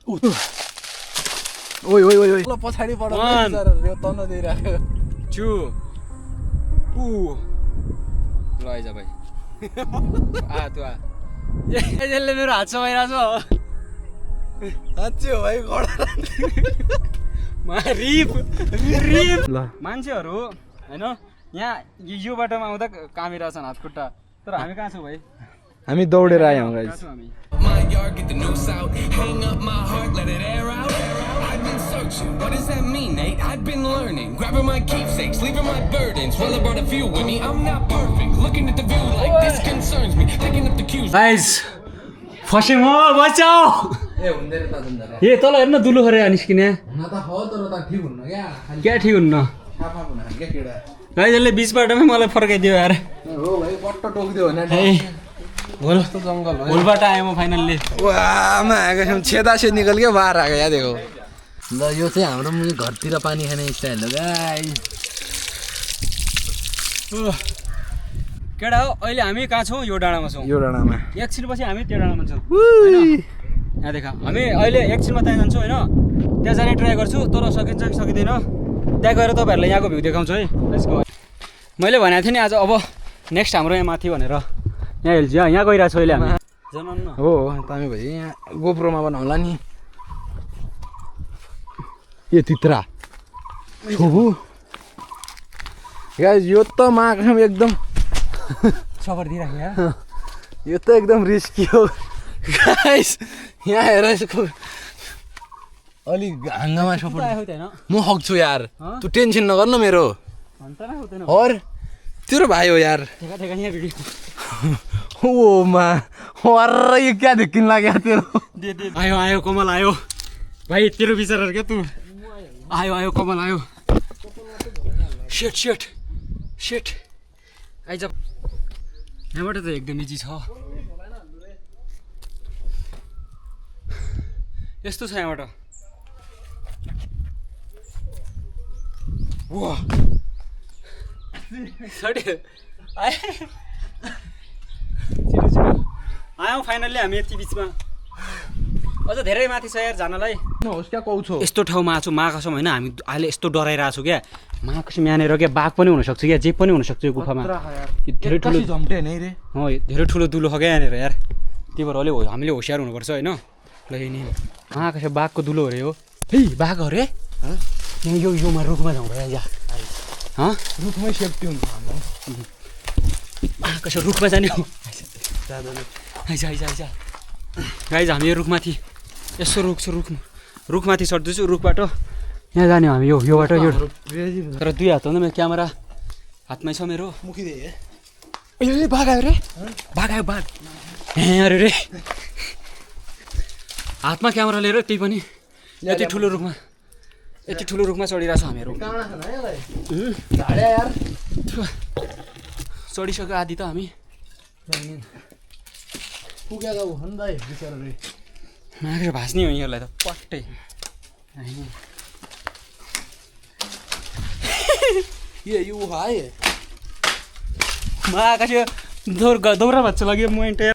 ओइ ओइ ओइ ओइ ल पछाडिबाट One. यो तन्न दिइराख्यो 2 ल आइज भाइ तँ आ यसले मेरो हात समाइरहेको छ साँच्चै हो भाइ रिप रिप ल मान्छेहरू हैन यहाँ यो बाटोमा आउँदा कामिरहेछन् हात खुट्टा तर हामी कहाँ छौँ भाइ हामी दौडेर आयौँ कहाँ गाइस छौँ हामी My yard, get the noose out. Hang up my heart, let it air out. I've been searching, what does that mean, Nate? I've been learning, grabbing my keepsakes, leaving my burdens. Well, I brought a few with me, I'm not perfect. Looking at the view like this concerns me. Picking up the cues. Guys फसेँ म बचाऊ ए हुँदैन त झन्डा ए तल हेर्न दुलो खरे निस्किने हुन त हो तर त ठिक हुन्न क्या खाली क्या ठिक हुन्न छापा हुन क्या केडा गाइस यसले बिच बाटोमै मलाई फर्काइदियो यार हो भाइ पट्ट टोक्दियो भने ए होल कस्तो जङ्गल हो होलबाट आएँ म फाइनल्ली वाह मा आएको छेदा छेद निकल के बाहर आएको या देखो ल यो चाहिँ हाम्रो घरतिर पानी खाने स्टाइल हो गाइस केटा हो अहिले हामी कहाँ छौँ यो डाँडामा छौँ यो डाँडामा एकछिनपछि हामी त्यो डाँडामा छौँ होइन यहाँ देखा हामी अहिले एकछिनमा त्यहाँ जान्छौँ होइन त्यहाँ जाने ट्राई गर्छु तर सकिन्छ कि सकिँदैन त्यहाँ गएर तपाईँहरूलाई यहाँको भ्यू देखाउँछु है यसको मैले भनेको थिएँ नि आज अब नेक्स्ट हाम्रो यहाँ माथि भनेर यहाँ हिल्छ यहाँ गइरहेको छु अहिले हामी जनाउनु हो तामी भाइ यहाँ गोप्रोमा बनाउला नि यो तित्रा छोबु गाइस यो त माकम एकदम सबर दिइराखेँ यार यो त एकदम रिस्की हो गाइस यहाँ हेर यसको अलि हाँगामा सपोर्ट होइन म हक्छु यार तँ टेन्सन नगर न मेरो अन्त नै हुँदैन और तेरो भाइ हो यार ठेका ठेका यहाँ भिडियो ओ मा और ये क्या देखिन लाग्यो तेरो दे आयो आयो कमल आयो भाइ तेरो विचारहरू क्या तँ आयो आयो कमल आयो सेट सेट सेट आइज यहाँबाट त एकदम इजी छ यस्तो छ यहाँबाट वाह सट्यो छिटो छिटो आयौँ फाइनल्ली हामी यति बिचमा अझ धेरै माथि छ यार जानलाई नहोस् क्या कौछो यस्तो ठाउँमा आएको छु महाकसम होइन हामी अहिले यस्तो डराइरहेको छु क्या महाकसम यहाँनिर क्या बाघ पनि हुनसक्छ क्या जे पनि हुनसक्छ यो गुफामा यो धेरै ठुलो झम्टे नै रे हो धेरै ठुलो दुलो छ क्या यहाँनिर यार त्यही भएर अलिक हामीले होसियार हुनुपर्छ होइन ल यिनी महाकसम बाघको दुलो हो रे हो है बाघ हो रे यहाँ योमा रुखमा जाउँ भाइ आइज रुखमै सेफ्टी हुन्छ हाम्रो महाकसम रुखमा जाने हो आइज आइज आइज गाइज हामी यो रुखमाथि यसो रुख छ रुखमाथि चढ्दैछु रुखबाट यहाँ जाने हो हामी यो बाटो यो तर दुई हात हो नि मेरो क्यामेरा हातमै छ मेरो मुखिदे ए बाघ आयो रे बाघ आयो बाघ ए अरे रे हातमा क्यामेरा लिएर त्यही पनि यति ठुलो रुखमा चढिरहेको छ हामीहरू चढिसक्यो आदि त हामी पुगेको भन्दै बिचारा रे मागेर भाँच्ने हो यिनीहरूलाई त पट्टै ये यू हाय आकाश दौरा भाँच्छ लाग्यो म इन्टर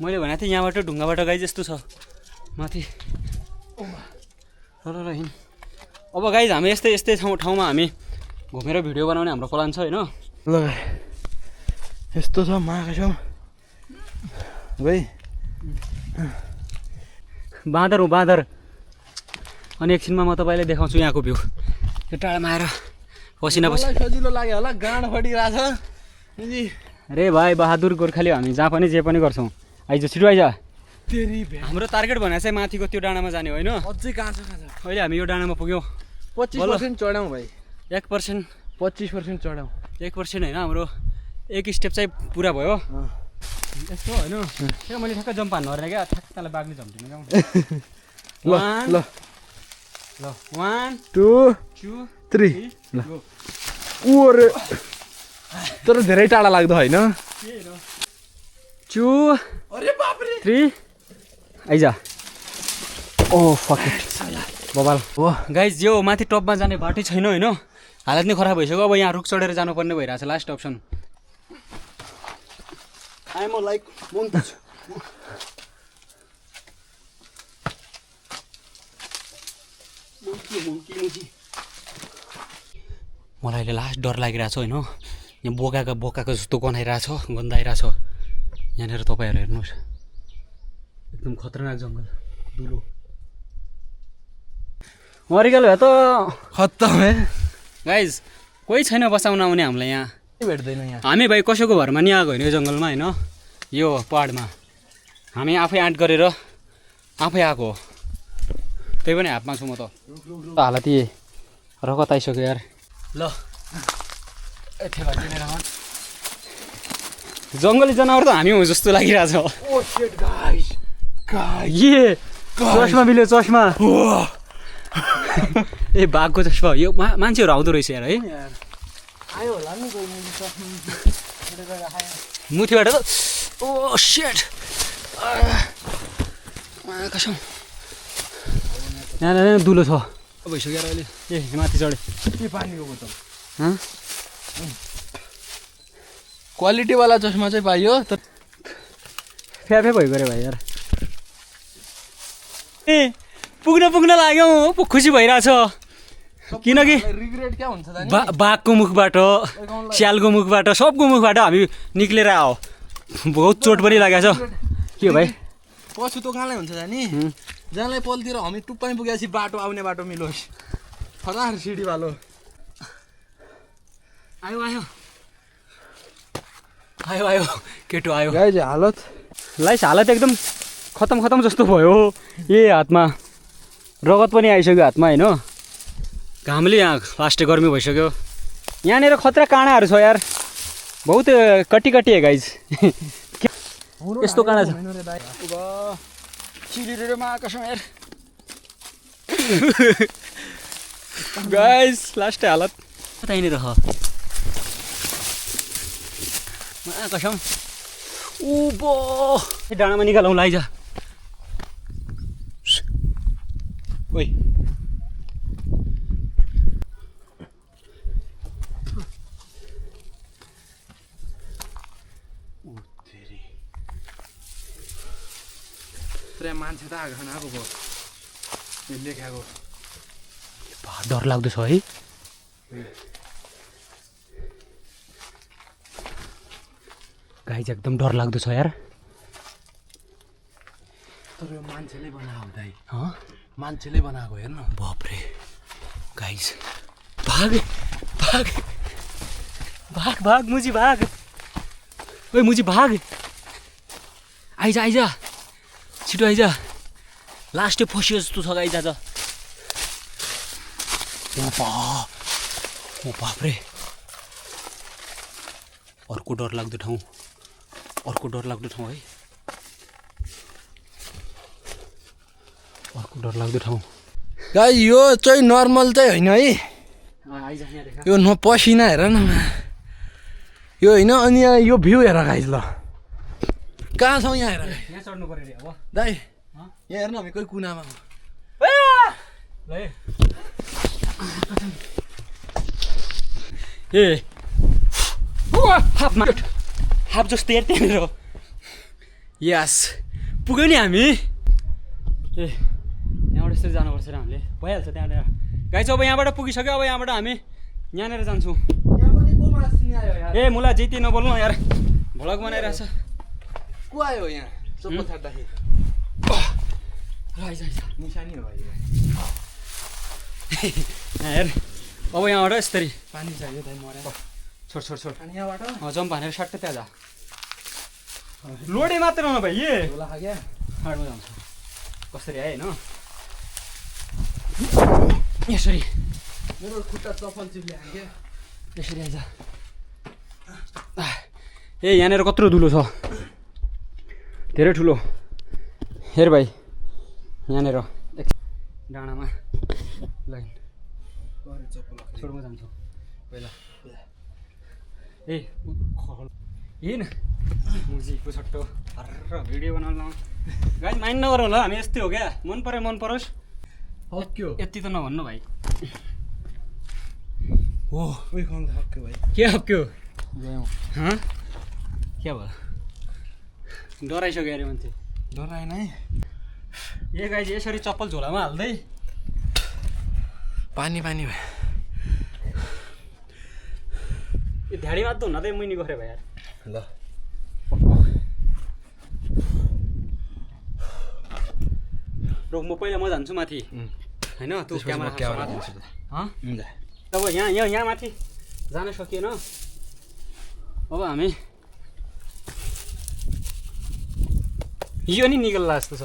मैले भनेको थिएँ यहाँबाट ढुङ्गाबाट गाई जस्तो छ माथि र हिँड अब गाइज हामी यस्तै ठाउँमा हामी घुमेर भिडियो बनाउने हाम्रो प्लान छ होइन ल यस्तो छ महाकसम भाइ बाँदर हो बाँदर अनि एकछिनमा म तपाईँलाई देखाउँछु यहाँको भ्यू यो टाढामा आएर पसिना सजिलो लाग्यो होला गाँड फटिरहेछ अरे भाइ बहादुर गोर्खाली हामी जहाँ पनि जे पनि गर्छौँ आइज छिटो आइज तेरी हाम्रो टार्गेट भनेको चाहिँ माथिको त्यो डाँडामा जाने होइन अझै कहाँ छ अहिले हामी यो डाँडामा पुग्यौँ 25% चढाउँ भाइ 1% 25% चढाउँ 1% होइन हाम्रो एक स्टेप चाहिँ पुरा भयो यस्तो होइन त्यो मैले ठ्याक्क जम्प हान्नु पर्ने क्या ठ्याक्क त्यसलाई बाघले झम्टिने क्या ल ल 1 2 2 3 ल ऊ रे तर धेरै टाढा लाग्दो होइन 2 अरे बाप रे 3 आइज ओ फक इट बबाल हो गाइज यो माथि टपमा जाने बाटै छैन होइन हालत नै खराब भइसक्यो अब यहाँ रुख चढेर जानुपर्ने भइरहेछ लास्ट अप्सन मलाई अहिले लास्ट डर लागिरहेछ होइन यहाँ बोकाको जस्तो गनाइरहेछ गन्धाइरहेछ यहाँनिर तपाईँहरू हेर्नुहोस् एकदम खतरनाक जङ्गल दुलो मरिगल भए त खत्तम है गाइज कोही छैन बसाउन आउने हामीलाई यहाँ भेट्दैन यहाँ हामी भाइ कसैको घरमा नि आएको होइन यो जङ्गलमा होइन यो पहाडमा हामी आफै आँट गरेर आफै आएको हो त्यही पनि हातमा छु म त हालत यही रगत आइसक्यो यार ल जङ्गली जनावर त हामी हो जस्तो लागिरहेछ ए चस्मा मिल्यो चस्मा ए बाघको चस्मा यो मान्छेहरू आउँदो रहेछ यार है आयो होला नि मुथीबाट त ओ सेट कसम यहाँ दुलो छ भइसक्यो यार अहिले ए माथि चढे के पानीको बोतल क्वालिटीवाला चस्मा चाहिँ पाइयो तर फ्याफे भयो गरे भाइ यार ए पुग्न लाग्यो खुसी भइरहेछ किनकि रिग्रेट क्या हुन्छ त बाघको मुखबाट स्यालको मुखबाट सबको मुखबाट हामी निक्लेर आयो बहुत चोट पनि लागेको छ के हो भाइ पछि त कहाँलाई हुन्छ त नि जहाँलाई पलतिर हामी टुप्पानी पुगेपछि बाटो आउने बाटो मिलोस् फरार सिडी वालो आयो केटो आयो गाइज हालत लाइस हालत एकदम खतम जस्तो भयो ए हातमा रगत पनि आइसक्यो हातमा होइन घामले यहाँ लास्टे गर्मी भइसक्यो यहाँनिर खतरा काँडाहरू छ यार बहुत कटी है गाइज यस्तो काँडा छ चिरिरेमा कसम यार गाइज लास्टे हालत त्यहीँनिर कसम ऊबो डाँडामा निकालौँ लाइजा ओइ पुरा मान्छे त आएको आएको भयो यसले खाएको डर लाग्दो छ है गाइज एकदम डर लाग्दो छ यार तर यो मान्छेले बनाएको दाइ मान्छेले बनाएको हेर्न बाप्रे गाइज भाग मुजी भाग ओइ मुजी भाग आइजा छिटो आइजा लास्टै फसियो जस्तो छ गाइज आज ओ बाप्रे अर्को डर लाग्दो ठाउँ है अर्को डर लाग्दो ठाउँ गाइज यो चाहिँ नर्मल चाहिँ होइन है यो पसिना हेर न यो होइन अनि यो भ्यू हेर गाइज ल कहाँ छौँ यहाँ हेर यहाँ चढ्नु पर्यो रे अब दाइ यहाँ हेर्नु हामी कोही कुनामा ए हाफ जस्तो यार त्यहाँनिर यस पुग्यो नि हामी ए यहाँबाट यसरी जानुपर्छ र हामीले भइहाल्छ त्यहाँबाट गाइस अब यहाँबाट पुगिसक्यो अब यहाँबाट हामी यहाँनिर जान्छौँ ए मुला जिती नबोल्नु यार भ्लग बनाइरहेछ को आयो यहाँ चप्पल छाड्दाखेरि निशानी हो यहाँ हेर अब यहाँबाट यसरी पानी चाहियो दाइ मर्यो छोड अनि यहाँबाट जम्प हानेर सट्टै त्यहाँ जा लोडे मात्र हो भाइ ए झोला खाग्या हाडमा जान्छ कसरी आयो होइन यसरी मेरो खुट्टा चप्पल चिप्ले हान्थ्यो यसरी आइज ए यहाँनिर कत्रो धुलो छ धेरै ठुलो हेर भाइ यहाँनिर डाँडामा लाइन छोडमा जान्छौँ पहिला ए हेन मुजी पुछट्टो हर्र भिडियो बनाउनु गाइस माइन्ड नगरौँ होला हामी यस्तै हो क्या मन परोस् हक्यो यति त नभन्नु भाइ हो उही खाउँ त हक्यो भाइ के हक्यो गयौँ के भयो डराइसक्यो अरे मान्छे डराएन है ए गाइस यसरी चप्पल झोलामा हाल्दै पानी पानी भयो यो ध्याडी मात्र हुन त मुनि गरे भयो यार ल रोक म पहिला म जान्छु माथि हैन तँ क्यामेरा हुन्छ अब यहाँ माथि जान सकिएन अब हामी यो नि निकल्ला जस्तो छ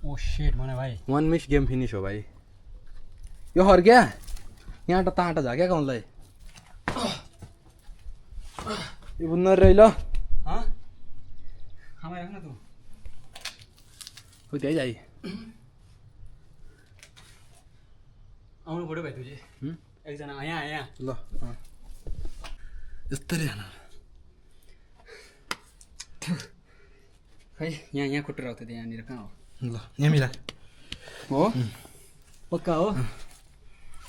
ओ शिट भने भाइ 1 मिस गेम फिनिश हो भाइ यो हर्क्या यहाँ त ताँटा झाक्या कौनलाई यो बुन्न रही ल खामा राख्न तँ हो त्यही जाइ आउनु पऱ्यो भाइ तुझे एकजना यहाँ ल यस्तरी खाना खै यहाँ खुट्टा राख्थ्यो त यहाँनिर कहाँ हो ल यहाँ मिला हो पक्का हो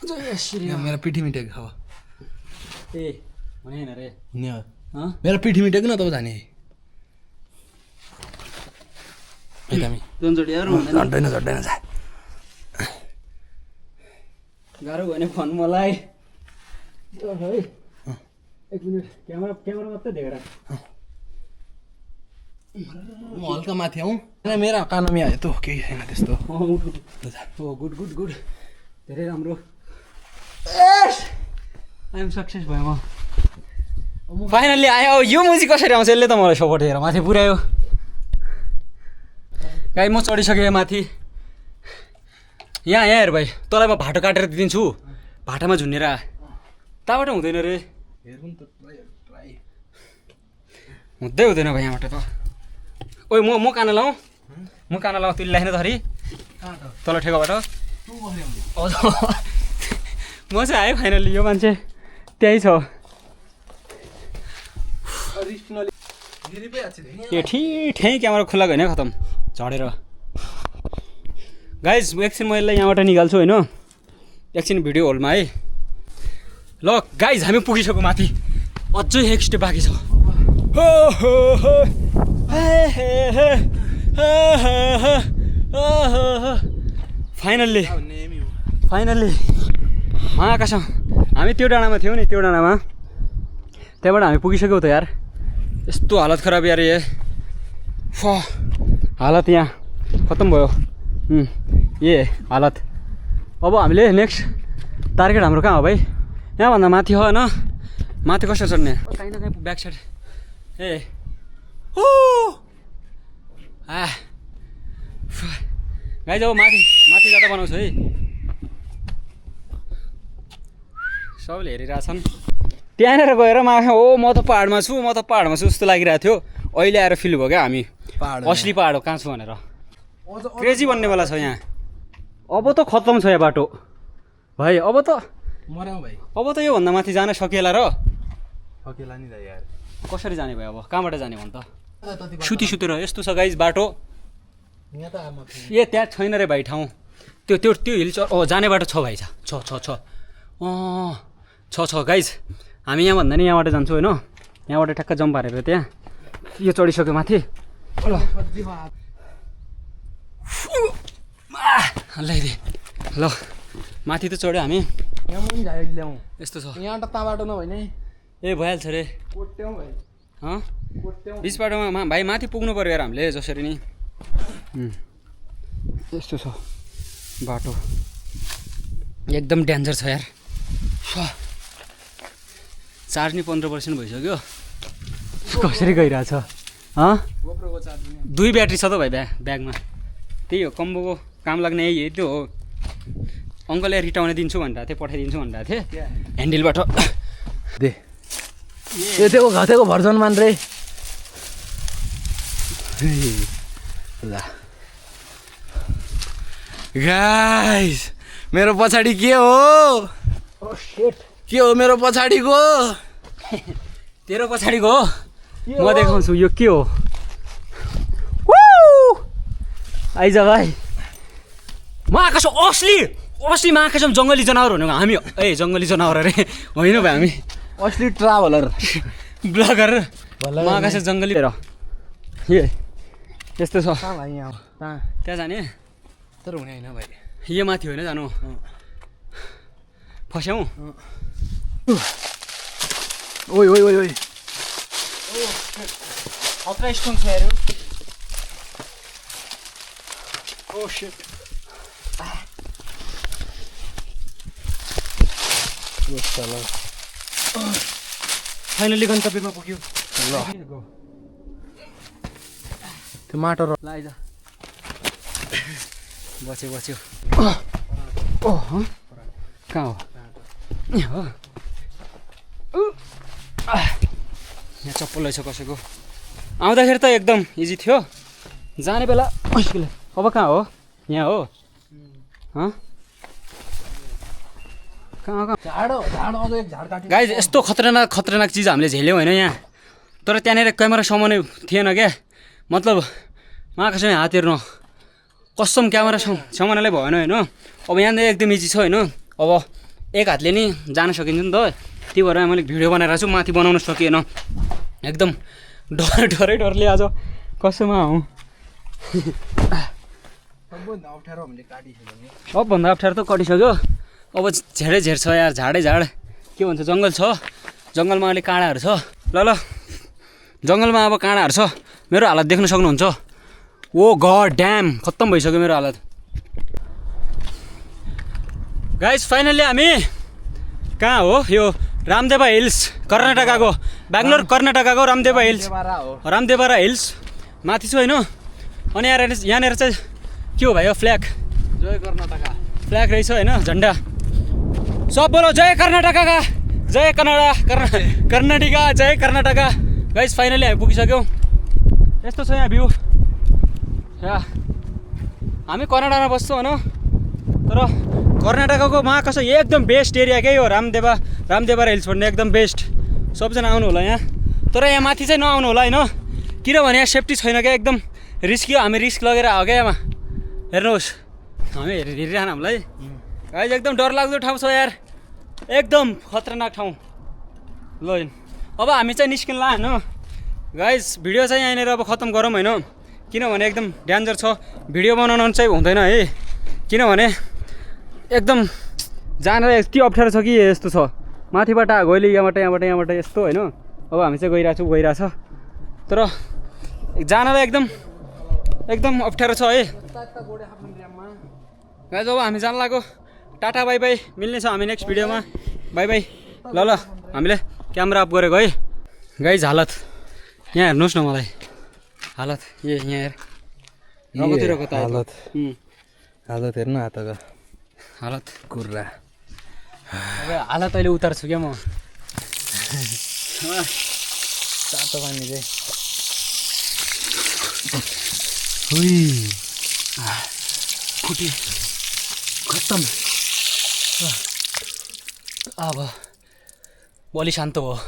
जय श्री यहाँ मेरो पिठी मिटेको खाऊ ए भने होइन रे हुने हो मेरो पिठी मिटेको न तब जाने दोनचोटि यार झड्दैन जा गाह्रो भयो भने फोन मलाई है एक मिनट क्यामेरा मात्रै देखेर म हल्का माथि आउँ मेरो कानमा आयो त केही छैन त्यस्तो हो गुड धेरै राम्रो आइएम सक्सेस भयो म फाइनल्ली आयो यो मुजी कसरी आउँछ यसले त मलाई सपोर्ट दिएर माथि पुर्यायो गाई म चढिसकेँ माथि यहाँ हेर भाइ तँलाई म भाटो काटेर दिन्छु भाटामा झुन्नेर ताबाट हुँदैन रे हुँदैन भाइ यहाँबाट त ओइ म कान लाउँ तिमीले लेख्ने थरी तल ठेकोबाट म चाहिँ आएँ फाइनल्ली यो मान्छे त्यही छ ए ठिठै क्यामेरा खुल्ला गयो नि खतम झडेर गाइज एकछिन म यसलाई यहाँबाट निकाल्छु होइन एकछिन भिडियो होल्डमा है ल गाइज हामी पुगिसक्यो माथि अझै एक स्टेप बाँकी छ फाइनल्ली महाकाशम हामी त्यो डाँडामा थियौँ नि त्यो डाँडामा त्यहाँबाट हामी पुगिसक्यौँ त यार यस्तो हालत खराब यार हालत यहाँ खत्तम भयो हालत अब हामीले नेक्स्ट टार्गेट हाम्रो कहाँ हो भाइ यहाँभन्दा माथि हो होइन माथि कसरी चढ्ने काहीँ न काहीँ ब्याक साइड गाइज अब माथि जाँदा बनाउँछु है सबले हेरिरहेछन् त्यहाँनिर गएर माथि म त पाहाडमा छु जस्तो लागिरहेको थियो अहिले आएर फिल भयो क्या हामी असली पाहाड हो कहाँ छु भनेर क्रेजी बन्ने बेला छ यहाँ अब त खत्तम छ यहाँ बाटो भाइ अब त योभन्दा माथि जान सकिएला र नि यार कसरी जाने भयो अब कहाँबाट जाने भन् त सुतेर यस्तो छ गाइज बाटो त्यहाँ छैन रे भाइ ठाउँ त्यो हिल जाने बाटो छ भाइ छ गाइज हामी यहाँभन्दा नि यहाँबाट जान्छौँ होइन यहाँबाट ठ्याक्क जम्प हारेर त्यहाँ यो चढिसक्यो माथि ल माथि त चढ्यो हामी यस्तो छ यहाँ त बाटो नभइ नै ए भइहाल्छ रे बिच बाटोमा भाइ माथि पुग्नु पऱ्यो यार हामीले जसरी नि यस्तो छ बाटो एकदम डेन्जर छ यार चार्ज नि 15% भइसक्यो कसरी गइरहेछ 2 ब्याट्री छ त भाइ ब्यागमा त्यही हो कम्बोको काम लाग्ने यही त्यो हो अङ्कलले रिटाउने दिन्छु भनिरहेको थिएँ पठाइदिन्छु भनिरहेको थिएँ ह्यान्डलबाट दे त्यो घाँसेको भर्जन मान रे ल गाइस मेरो पछाडि के हो मेरो पछाडिको तेरो पछाडिको हो म देखाउँछु यो के हो आइज भाइ महाकाशम असली महाकाशम जङ्गली जनावर भनेको हामी जङ्गली जनावर अरे होइन भाइ हामी असली ट्राभलर ब्लगर महाकाश जङ्गली यस्तो छ कहाँ भाइ यहाँ कहाँ त्यहाँ जाने तर हुने होइन भाइ यो माथि होइन जानु फस्यौँ ओइ ओइ ओइ ओइ खतरा स्ट्रङ छ यार ओ शिट फाइनली गन्तव्यमा पुग्यो ल त्यो माटो र ल आइज बच्यो बच्यो कहाँ हो यहाँ हो यहाँ चप्पल रहेछ कसैको आउँदाखेरि त एकदम इजी थियो जाने बेला मुस्किल अब कहाँ हो यहाँ हो कहाँ झाडो झाडो अझ एक झाड काट्यो गाइज यस्तो खतरनाक खतरनाक चिज हामीले झेल्यौँ होइन यहाँ तर त्यहाँनिर क्यामेरा समानै थिएन क्या मतलब महाकासमै हात हेर्नु कसम क्यामेरा समानलाई भएन होइन अब यहाँनिर एकदम इजी छ होइन अब एक हातले नि जान सकिन्छ नि त त्यही भएर मैले भिडियो बनाइरहेको छु माथि बनाउनु सकिएन एकदम डरले आज कसैमा हौँ सबभन्दा अप्ठ्यारो हामीले काटिसक्यो सबभन्दा अप्ठ्यारो त कटिसक्यो अब झेडै झेड छ यार झाडै झाड के भन्छ जङ्गल छ जङ्गलमा अहिले काँडाहरू छ ल ल जङ्गलमा अब काँडाहरू छ मेरो हालत देख्न सक्नुहुन्छ ओ गड ड्याम खत्तम भइसक्यो मेरो हालत गाइस फाइनल्ली हामी कहाँ हो यो रामदेवा हिल्स कर्नाटकाको बेङ्गलोर कर्नाटकाको रामदेवा हिल्स रामदेवरा हिल्स माथि छु होइन अनि यहाँनिर चाहिँ के हो भाइ यो फ्ल्याग जय कर्नाटका फ्ल्याग रहेछ होइन झन्डा सब बोलो जय कर्नाटका जय कर्नाटका जय कर्नाटका गाइस फाइनली हामी पुगिसक्यौँ यस्तो छ यहाँ भ्यू हामी कर्नाटकमा बस्छौँ होइन तर कर्नाटकाको महाकास एकदम बेस्ट एरिया क्या यो रामदेवरा हिल्स भन्ने एकदम बेस्ट सबजना आउनु होला यहाँ तर यहाँ माथि चाहिँ नआउनु होला होइन किनभने यहाँ सेफ्टी छैन क्या एकदम रिस्की हो हामी रिस्क लगेर आयो क्या यहाँ हेर्नुहोस् हामी हेरिरहनु हामीलाई गाइस एकदम डरलाग्दो ठाउँ छ यार एकदम खतरनाक ठाउँ ल अब हामी चाहिँ निस्किन्ला होइन गाइस भिडियो चाहिँ यहाँनिर अब खत्तम गरौँ होइन किनभने एकदम डेन्जर छ भिडियो बनाउनु चाहिँ हुँदैन है किनभने एकदम जान यति अप्ठ्यारो छ कि यस्तो छ माथिबाट गइले यहाँबाट यस्तो होइन अब हामी चाहिँ गइरहेछ तर जानलाई एकदम अप्ठ्यारो छ है गाइस अब हामी जान लाग्यो टाटा बाई बाई मिल्ने छ हामी नेक्स्ट भिडियोमा बाई बाई ल हामीले क्यामेरा अफ गरेको है गाइस हालत यहाँ हेर्नुहोस् न मलाई हालत यहाँ हेर रगतिर कता हालत हेर्नु हातको हालत कुर्रा अब हालत अहिले उतार्छु क्या म तातो पानी चाहिँ खुट्टी खत्तम अब बलि शान्त हो